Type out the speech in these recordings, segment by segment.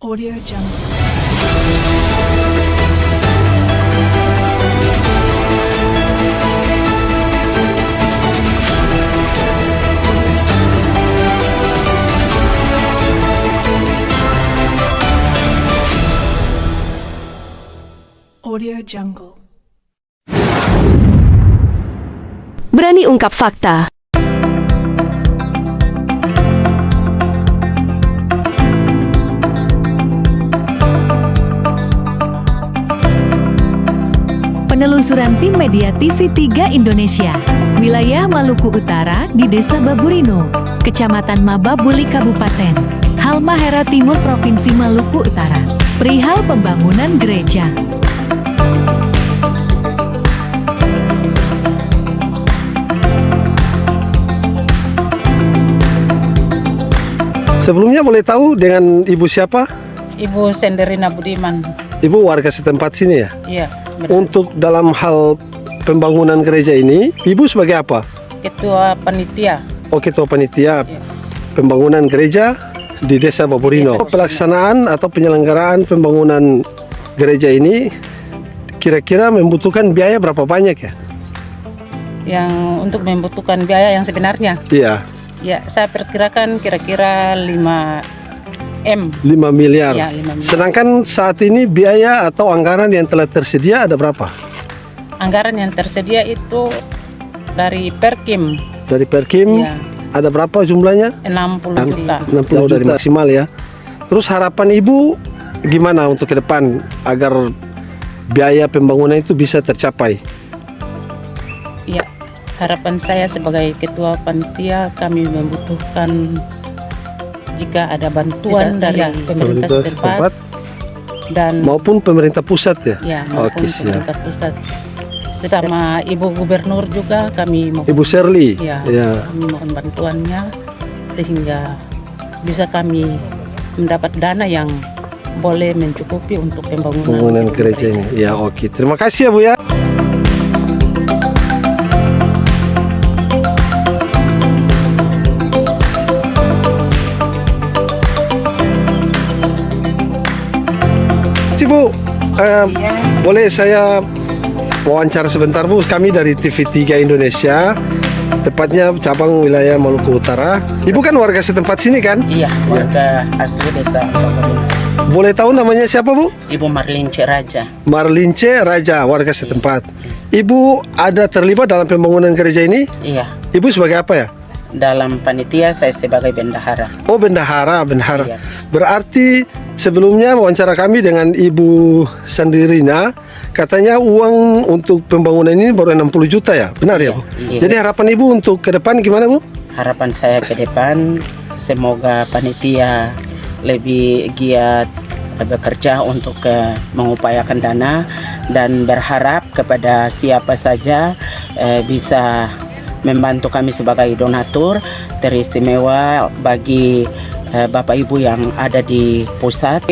Audio Jungle. Audio Jungle. Berani ungkap fakta. Penelusuran tim media TV3 Indonesia. Wilayah Maluku Utara di Desa Baburino, Kecamatan Mababuli Kabupaten Halmahera Timur Provinsi Maluku Utara. Perihal pembangunan gereja. Sebelumnya boleh tahu dengan ibu siapa? Ibu Senderina Budiman. Ibu warga setempat sini ya? Iya, benar. Untuk dalam hal pembangunan gereja ini, ibu sebagai apa? Ketua panitia. Oh, ketua panitia Iya. pembangunan gereja di Desa Baburino. Pelaksanaan atau penyelenggaraan pembangunan gereja ini kira-kira membutuhkan biaya berapa banyak ya? Yang untuk membutuhkan biaya yang sebenarnya. Iya, Ya, saya perkirakan kira-kira 5 M. 5 miliar. Ya, 5 miliar. Sedangkan saat ini biaya atau anggaran yang telah tersedia ada berapa? Anggaran yang tersedia itu dari Perkim. Dari Perkim Ya, ada berapa jumlahnya? 60 juta. 60 dari maksimal ya. Terus harapan ibu gimana untuk ke depan agar biaya pembangunan itu bisa tercapai? Ya, harapan saya sebagai ketua panitia, kami membutuhkan jika ada bantuan dari pemerintah setempat dan Maupun pemerintah pusat ya? ya maupun Oke, siap. pemerintah pusat. Sama Ibu Gubernur juga kami mohon, Ibu Shirley. ya, Ya. kami mohon bantuannya sehingga bisa kami mendapat dana yang boleh mencukupi untuk Pembangunan gereja ini. Ya, oke. Terima kasih ya Bu ya. Bu, boleh saya wawancara sebentar Bu? Kami dari TV3 Indonesia, tepatnya cabang wilayah Maluku Utara. Ibu kan warga setempat sini kan? Iya, warga asli desa Baburino. Boleh tahu namanya siapa Bu? Ibu Marlince Raja. Marlince Raja, warga setempat. Ibu ada terlibat dalam pembangunan gereja ini? Iya, Ibu sebagai apa ya? dalam panitia saya sebagai bendahara. Oh, bendahara. Iya. Berarti sebelumnya wawancara kami dengan Ibu Senderina, katanya uang untuk pembangunan ini baru 60 juta ya? Benar ya Bu? Iya. Jadi harapan Ibu untuk ke depan gimana Bu? Harapan saya ke depan semoga panitia lebih giat bekerja untuk mengupayakan dana dan berharap kepada siapa saja bisa membantu kami sebagai donatur teristimewa bagi Bapak Ibu yang ada di pusat.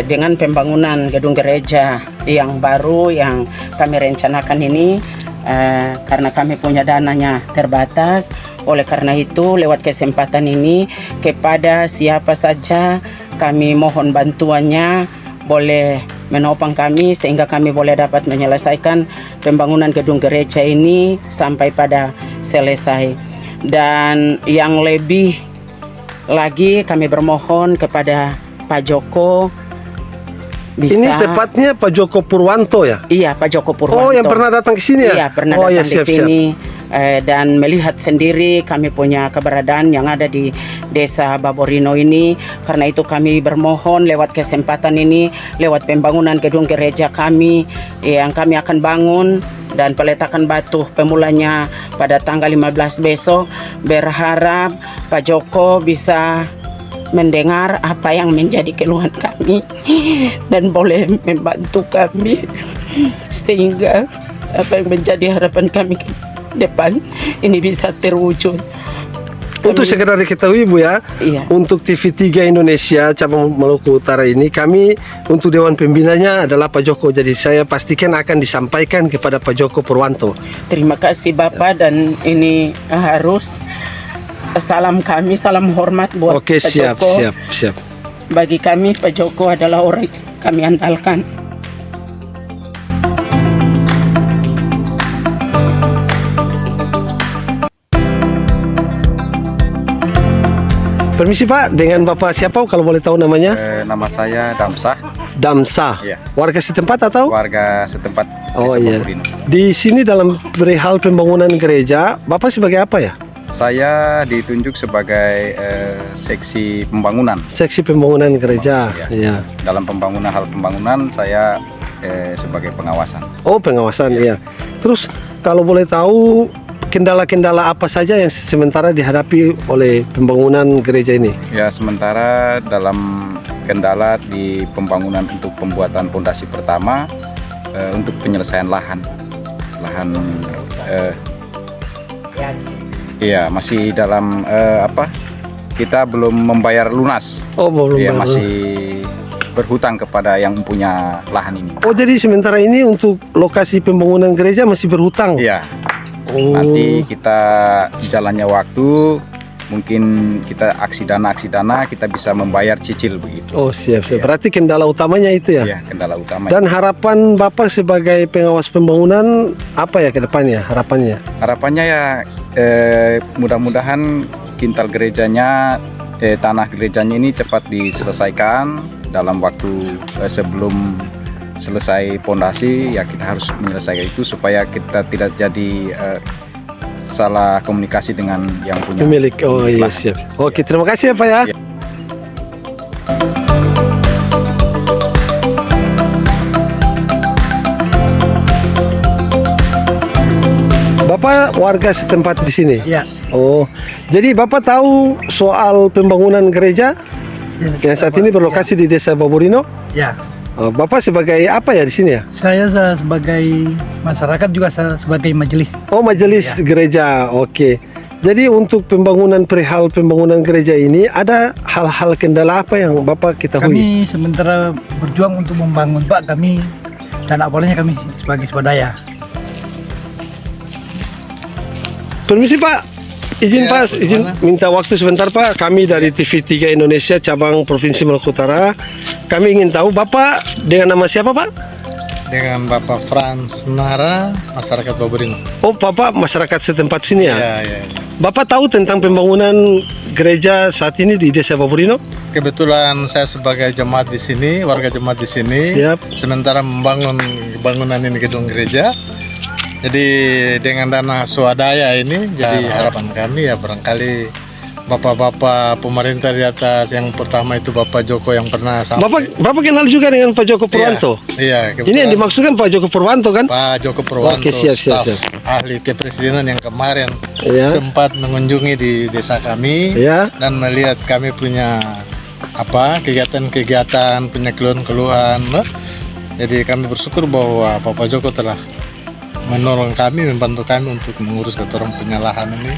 Dengan pembangunan gedung gereja yang baru yang kami rencanakan ini, karena kami punya dananya terbatas, oleh karena itu lewat kesempatan ini kepada siapa saja kami mohon bantuannya boleh menopang kami sehingga kami boleh dapat menyelesaikan pembangunan gedung gereja ini sampai pada selesai. Dan yang lebih lagi kami bermohon kepada Pak Joko bisa. Ini tepatnya Pak Joko Purwanto ya? Iya, Pak Joko Purwanto. Oh, yang pernah datang ke sini ya? Iya, pernah oh, datang ya, siap, di sini. Dan melihat sendiri kami punya keberadaan yang ada di Desa Baburino ini. Karena itu kami bermohon lewat kesempatan ini, lewat pembangunan gedung gereja kami yang kami akan bangun dan peletakan batu pemulanya pada tanggal 15 besok, berharap Pak Joko bisa mendengar apa yang menjadi keluhan kami dan boleh membantu kami sehingga apa yang menjadi harapan kami ke depan ini bisa terwujud. Untuk sekedar diketahui Bu ya, Iya. untuk TV3 Indonesia cabang Maluku Utara ini, kami untuk Dewan Pembinanya adalah Pak Joko. Jadi saya pastikan akan disampaikan kepada Pak Joko Purwanto. Terima kasih Bapak, dan ini harus salam kami, salam hormat buat Oke, Pak siap, Joko. siap. bagi kami Pak Joko adalah orang yang kami andalkan. Permisi Pak, dengan Bapak siapa kalau boleh tahu namanya? Nama saya Damsah, Damsah. Iya. Warga setempat atau? warga setempat Oh Desa iya. Baburino. Di sini dalam perihal pembangunan gereja, Bapak sebagai apa ya? Saya ditunjuk sebagai seksi pembangunan. Seksi pembangunan gereja. Iya. Iya. Dalam hal pembangunan saya sebagai pengawasan. Oh, pengawasan, iya. Terus kalau boleh tahu kendala-kendala apa saja yang sementara dihadapi oleh pembangunan gereja ini? Ya, sementara dalam kendala di pembangunan untuk pembuatan pondasi pertama untuk penyelesaian lahan. Iya, masih dalam kita belum membayar lunas. Oh, belum. Iya, baru. masih berhutang kepada yang punya lahan ini. Oh, jadi sementara ini untuk lokasi pembangunan gereja masih berhutang? Iya, Oh. nanti kita jalannya waktu, mungkin kita aksi dana kita bisa membayar cicil begitu. Oh, siap. Iya. Berarti kendala utamanya itu ya? Iya, kendala utama. Dan harapan Bapak sebagai pengawas pembangunan apa ya ke depannya harapannya? Harapannya ya mudah-mudahan kintal gerejanya, tanah gerejanya ini cepat diselesaikan dalam waktu sebelum selesai pondasi. Ya, kita harus menyelesaikan itu supaya kita tidak jadi salah komunikasi dengan yang punya Pemilik. Oh iya, lah. siap. Oke, terima kasih ya Pak ya. Iya. Bapak warga setempat di sini? Ya, Oh, jadi Bapak tahu soal pembangunan gereja yang saat ini berlokasi di Desa Baburino? ya. Oh, Bapak sebagai apa ya di sini ya? Saya sebagai masyarakat juga saya sebagai majelis. Oh, majelis gereja. Oke. Jadi untuk pembangunan perihal pembangunan gereja ini ada hal-hal kendala apa yang Bapak ketahui? Kami sementara berjuang untuk membangun Pak kami dan awalnya kami sebagai swadaya. Permisi Pak. Izin Pak, izin minta waktu sebentar Pak. Kami dari TV3 Indonesia cabang Provinsi Maluku Utara. Kami ingin tahu Bapak dengan nama siapa Pak? Dengan Bapak Frans Nara, masyarakat Baburino. Oh, Bapak masyarakat setempat sini ya? Ya. Bapak tahu tentang pembangunan gereja saat ini di Desa Baburino? Kebetulan saya sebagai jemaat di sini, warga jemaat di sini, Siap. sementara membangun bangunan ini gedung gereja. Jadi dengan dana swadaya ini, jadi harapan kami ya barangkali bapak-bapak pemerintah di atas, yang pertama itu Bapak Joko yang pernah Bapak kenal juga dengan Pak Joko Purwanto? Iya, Ini yang dimaksudkan Pak Joko Purwanto kan? Pak Joko Purwanto, Oke, siap. staf ahli kepresidenan yang kemarin Ya. sempat mengunjungi di desa kami Ya. dan melihat kami punya kegiatan-kegiatan, punya keluhan-keluhan. Jadi kami bersyukur bahwa Bapak Joko telah menolong kami, membantu kami untuk mengurus ketorong punya lahan ini.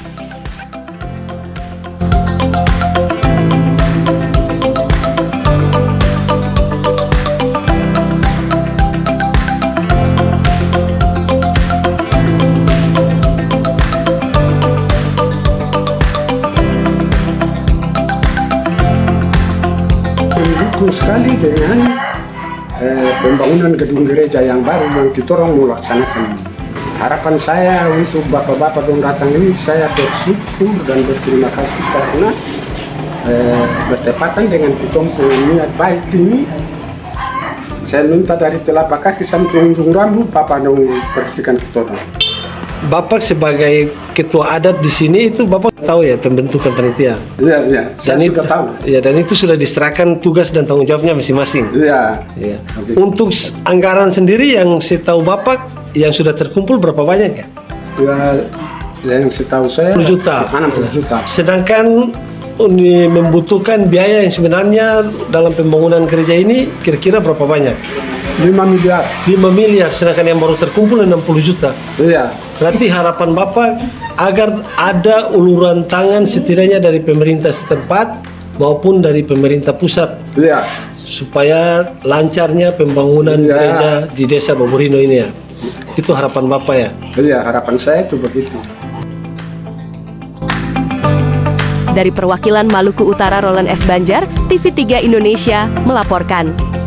Mendukung sekali dengan pembangunan gedung gereja yang baru yang kita orang mau laksanakan. Harapan saya untuk bapak-bapak yang datang ini, saya bersyukur dan berterima kasih karena bertepatan dengan kita punya niat baik ini. Saya minta dari telapak kaki sampai ujung rambut, Bapak dong perhatikan kita orang. Bapak sebagai ketua adat di sini itu Bapak tahu ya pembentukan panitia. Iya, saya sudah tahu. Ya, dan itu sudah diserahkan tugas dan tanggung jawabnya masing-masing. Iya. Ya. Oke. Untuk anggaran sendiri yang saya tahu Bapak yang sudah terkumpul berapa banyak ya? Ya, yang setahu saya 10 juta. 60 juta. Sedangkan membutuhkan biaya yang sebenarnya dalam pembangunan gereja ini kira-kira berapa banyak? 5 miliar. 5 miliar, sedangkan yang baru terkumpul 60 juta. Iya. Berarti harapan Bapak agar ada uluran tangan setidaknya dari pemerintah setempat maupun dari pemerintah pusat Iya. supaya lancarnya pembangunan Iya. gereja di Desa Baburino ini ya. Itu harapan Bapak ya. Iya, harapan saya itu begitu. Dari perwakilan Maluku Utara Roland S. Banjar, TV3 Indonesia melaporkan.